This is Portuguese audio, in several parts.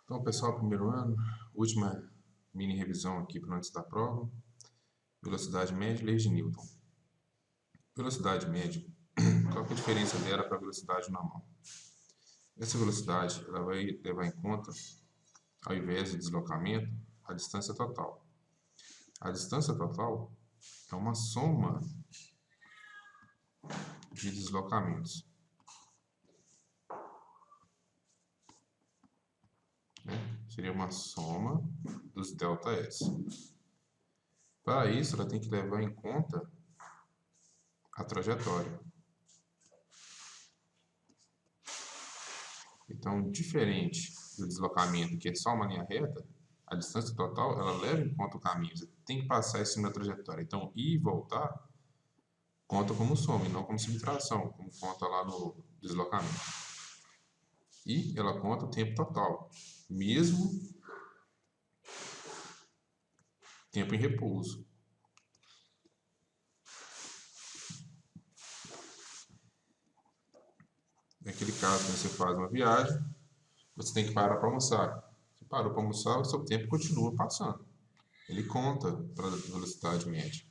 Então, pessoal, primeiro ano, última mini revisão aqui para antes da prova. Velocidade média, leis de Newton. Velocidade média, qual que é a diferença dela para a velocidade normal? Essa velocidade ela vai levar em conta, ao invés de deslocamento, a distância total. A distância total é uma soma de deslocamentos. Seria uma soma dos ΔS. Para isso, ela tem que levar em conta a trajetória. Então, diferente do deslocamento, que é só uma linha reta, a distância total, ela leva em conta o caminho. Você tem que passar isso na trajetória. Então, ir e voltar conta como soma e não como subtração, como conta lá no deslocamento. E ela conta o tempo total, mesmo tempo em repouso. Naquele caso, quando você faz uma viagem, você tem que parar para almoçar. Você parou para almoçar, o seu tempo continua passando. Ele conta para a velocidade média.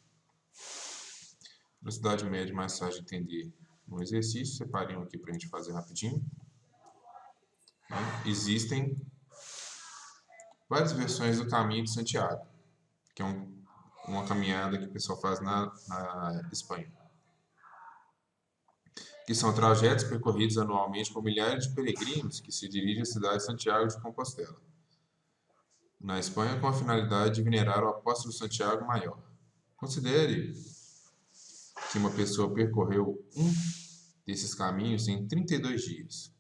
Velocidade média mais fácil de entender no exercício. Separei um aqui para a gente fazer rapidinho. Existem várias versões do Caminho de Santiago, que é uma caminhada que o pessoal faz na Espanha, que são trajetos percorridos anualmente por milhares de peregrinos que se dirigem à cidade de Santiago de Compostela, na Espanha, com a finalidade de venerar o apóstolo Santiago Maior. Considere que uma pessoa percorreu um desses caminhos em 32 dias.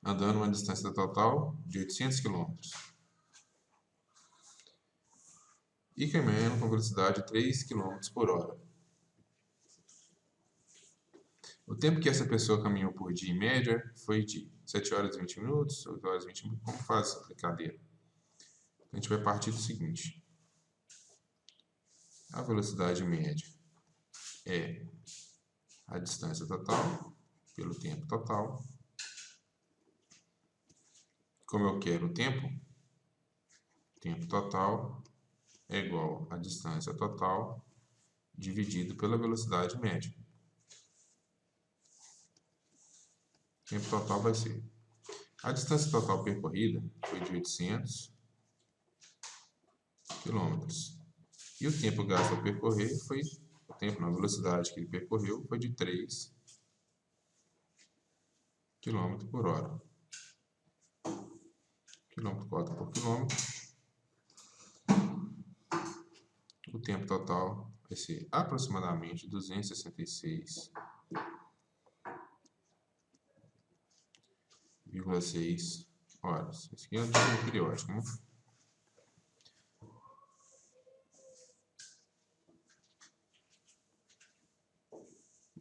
Andando uma distância total de 800 km. E caminhando com velocidade de 3 km por hora. O tempo que essa pessoa caminhou por dia, em média, foi de 7 horas e 20 minutos, 8 horas e 20 minutos. Como faz essa brincadeira? A gente vai partir do seguinte. A velocidade média é a distância total pelo tempo total. Como eu quero o tempo total é igual a distância total dividido pela velocidade média. O tempo total vai ser... A distância total percorrida foi de 800 km. E o tempo gasto a percorrer foi... O tempo na velocidade que ele percorreu foi de 3 km por hora. Quilômetro quadrado por quilômetro. O tempo total vai ser aproximadamente 266,6 horas. Isso aqui é o tempo periódico, né?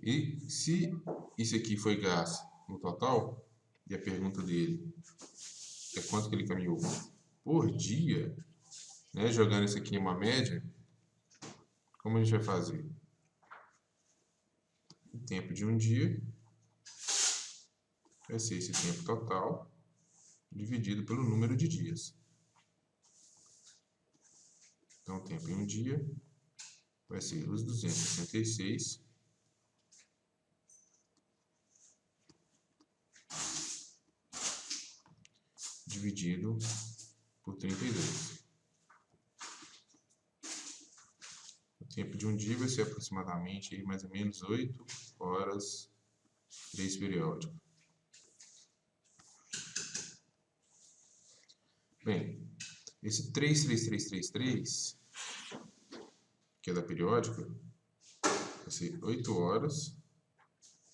E se isso aqui foi gasto no total, e a pergunta dele é quanto que ele caminhou por dia, né? Jogando isso aqui em uma média, como a gente vai fazer? O tempo de um dia vai ser esse tempo total dividido pelo número de dias. Então, o tempo em um dia vai ser os 266 dividido por 32. O tempo de um dia vai ser aproximadamente mais ou menos 8 horas 3 periódico. Bem, esse 33333, que é da periódica, vai ser 8 horas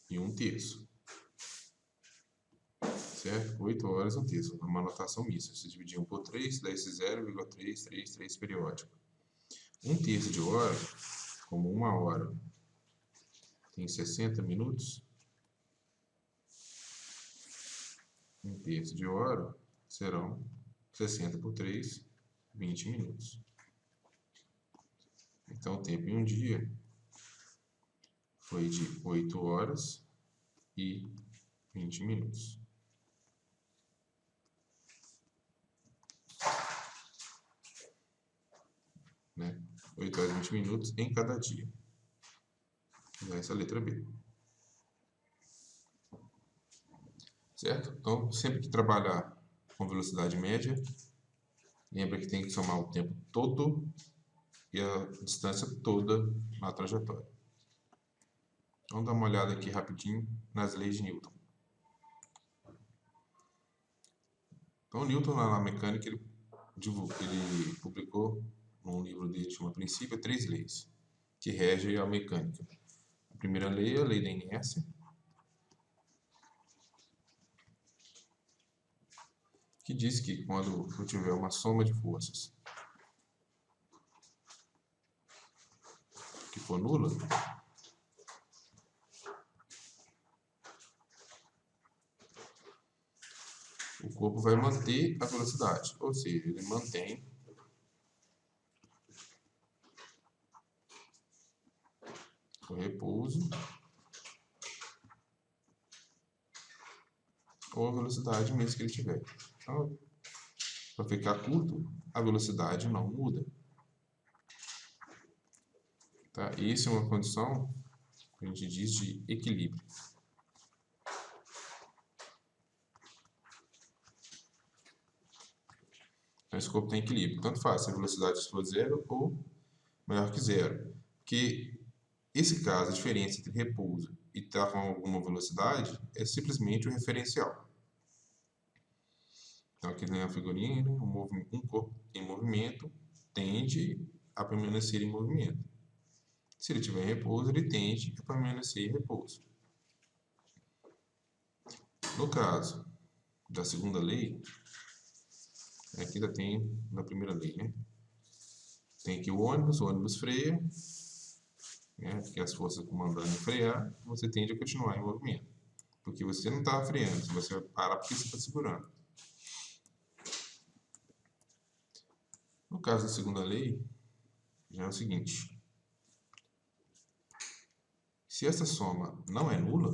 e 1/3. Certo? 8 horas e 1/3. Uma anotação mista. Se dividir 1 por 3, dá esse 0,333 periódico. 1/3 de hora, como 1 hora tem 60 minutos, 1/3 de hora serão 60 por 3, 20 minutos. Então, o tempo em um dia foi de 8 horas e 20 minutos. Né? 8 horas e 20 minutos em cada dia. Essa é a letra B. Certo? Então, sempre que trabalhar com velocidade média, lembra que tem que somar o tempo todo e a distância toda na trajetória. Vamos dar uma olhada aqui rapidinho nas leis de Newton. Então, Newton, na mecânica, ele publicou num livro dele chamado Princípio 3 leis que regem a mecânica. A primeira lei é a lei da inércia, que diz que quando eu tiver uma soma de forças que for nula, o corpo vai manter a velocidade, ou seja, ele mantém o repouso ou a velocidade mesmo que ele tiver. Então, para ficar curto, a velocidade não muda. Tá? Isso é uma condição que a gente diz de equilíbrio. Então, esse corpo tem equilíbrio. Tanto faz se a velocidade for zero ou maior que zero. Porque esse caso, a diferença entre repouso e estar com alguma velocidade é simplesmente o referencial. Então, aqui na figurinha, né, um corpo em movimento tende a permanecer em movimento. Se ele estiver em repouso, ele tende a permanecer em repouso. No caso da segunda lei, aqui ainda tem na primeira lei, né? Tem aqui o ônibus freia, né? Porque as forças comandando em frear, você tende a continuar em movimento. Porque você não está freando, você vai parar porque você está segurando. No caso da segunda lei, já é o seguinte. Se essa soma não é nula,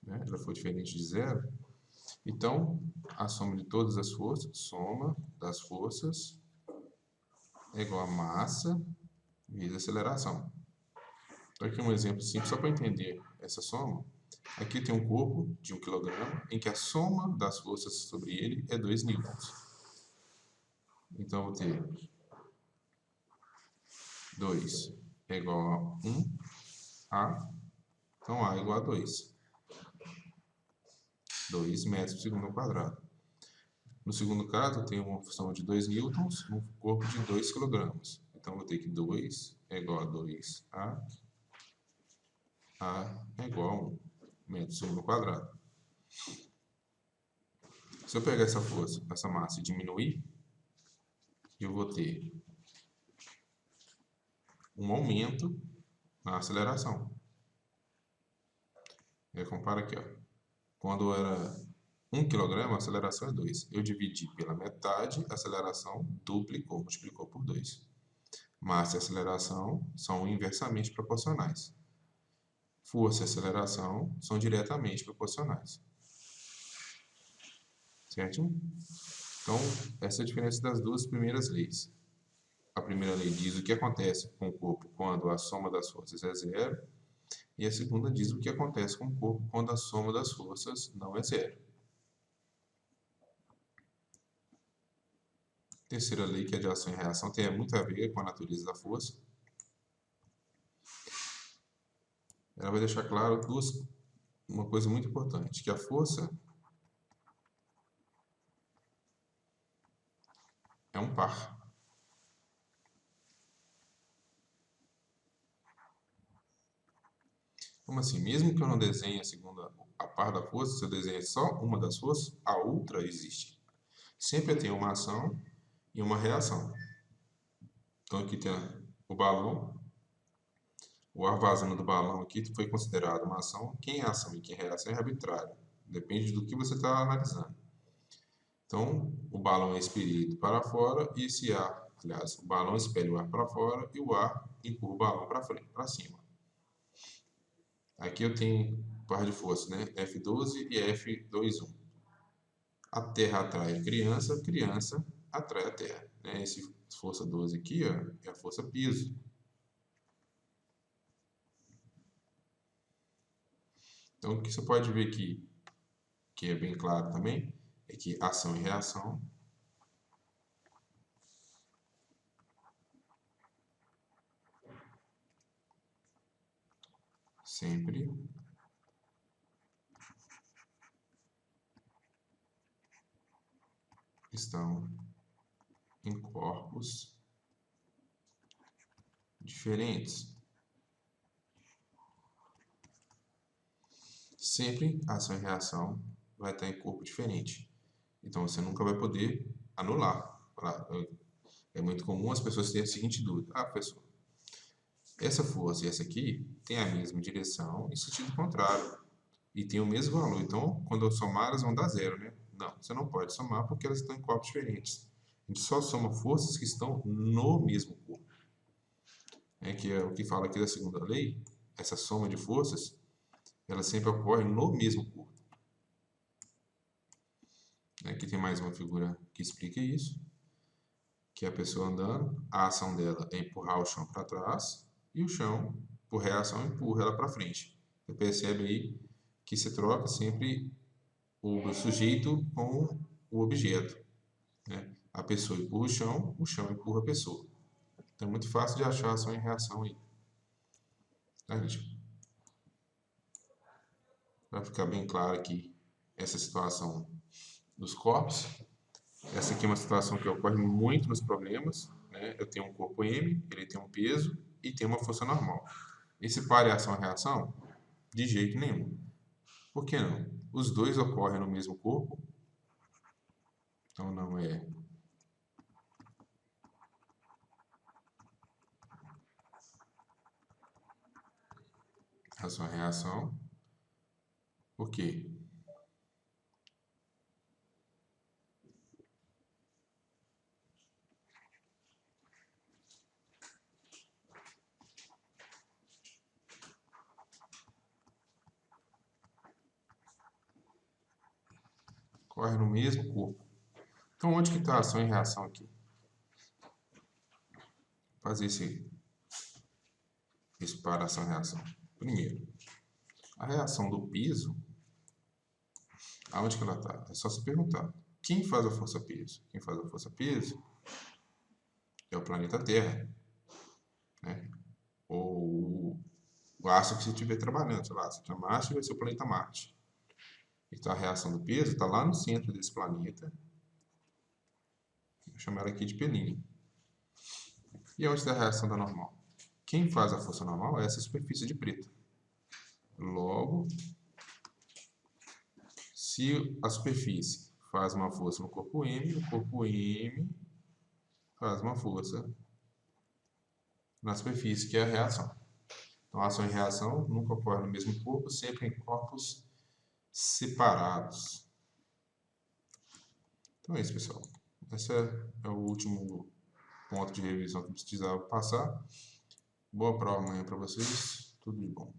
né, ela for diferente de zero, então a soma de todas as forças, soma das forças é igual a massa vezes aceleração. Então aqui um exemplo simples só para entender essa soma. Aqui tem um corpo de 1 kg em que a soma das forças sobre ele é 2 newtons. Então eu vou ter 2 é igual a 1 A, então A é igual a 2. 2 metros por segundo ao quadrado. No segundo caso, eu tenho uma função de 2 newtons num corpo de 2 kg. Então, eu vou ter que 2 é igual a 2A é igual a 1 metro por segundo ao quadrado. Se eu pegar essa força, essa massa e diminuir, eu vou ter um aumento na aceleração. Compara aqui, ó. Quando era 1 kg, a aceleração é 2. Eu dividi pela metade, a aceleração duplicou, multiplicou por 2. Massa e aceleração são inversamente proporcionais. Força e aceleração são diretamente proporcionais. Certo? Então, essa é a diferença das duas primeiras leis. A primeira lei diz o que acontece com o corpo quando a soma das forças é zero. E a segunda diz o que acontece com o corpo quando a soma das forças não é zero. Terceira lei, que é de ação e reação, tem muito a ver com a natureza da força. Ela vai deixar claro uma coisa muito importante, que a força é um par. Como assim? Mesmo que eu não desenhe a par da força, se eu desenhar só uma das forças, a outra existe. Sempre tem uma ação e uma reação. Então aqui tem o balão, o ar vazando do balão aqui foi considerado uma ação. Quem é ação e quem é reação é arbitrário. Depende do que você está analisando. Então, o balão é expelido para fora e esse ar, aliás, o balão expele o ar para fora e o ar empurra o balão para frente, para cima. Aqui eu tenho par de forças, né? F12 e F21. A Terra atrai a criança atrai a Terra. Né? Essa força 12 aqui, ó, é a força piso. Então, o que você pode ver aqui, que é bem claro também, é que ação e reação sempre estão em corpos diferentes. Sempre ação e reação vai estar em corpo diferente. Então você nunca vai poder anular. É muito comum as pessoas terem a seguinte dúvida: ah, professor, essa força e essa aqui tem a mesma direção e sentido contrário e tem o mesmo valor. Então, quando eu somar, elas vão dar zero, né? Não, você não pode somar porque elas estão em corpos diferentes. A gente só soma forças que estão no mesmo corpo. Que é o que fala aqui da segunda lei. Essa soma de forças, ela sempre ocorre no mesmo corpo. Aqui tem mais uma figura que explica isso, que é a pessoa andando, a ação dela é empurrar o chão para trás e o chão, por reação, empurra ela para frente. Você percebe aí que se troca sempre o sujeito com o objeto. Né? A pessoa empurra o chão empurra a pessoa. Então é muito fácil de achar ação e reação aí. Tá, gente? Vai ficar bem claro aqui essa situação dos corpos. Essa aqui é uma situação que ocorre muito nos problemas. Né? Eu tenho um corpo M, ele tem um peso e tem uma força normal. Esse par é ação-reação? De jeito nenhum. Por que não? Os dois ocorrem no mesmo corpo, então não é ação-reação. Por quê? Ocorre no mesmo corpo. Então onde que está a ação e reação aqui? Vou fazer esse par ação-reação. Primeiro, a reação do peso, aonde que ela está? É só se perguntar. Quem faz a força peso? Quem faz a força peso é o planeta Terra, né? Ou o astro que você estiver trabalhando, sei lá, se chama Marte, vai ser o planeta Marte. Então a reação do peso está lá no centro desse planeta. Vou chamar ela aqui de pelinho. E onde está a reação da normal? Quem faz a força normal é essa superfície de preto. Logo, se a superfície faz uma força no corpo M, o corpo M faz uma força na superfície, que é a reação. Então, ação e reação nunca ocorrem no mesmo corpo, sempre em corpos separados. Então é isso, pessoal. Esse é o último ponto de revisão que eu precisava passar. Boa prova amanhã para vocês. Tudo de bom.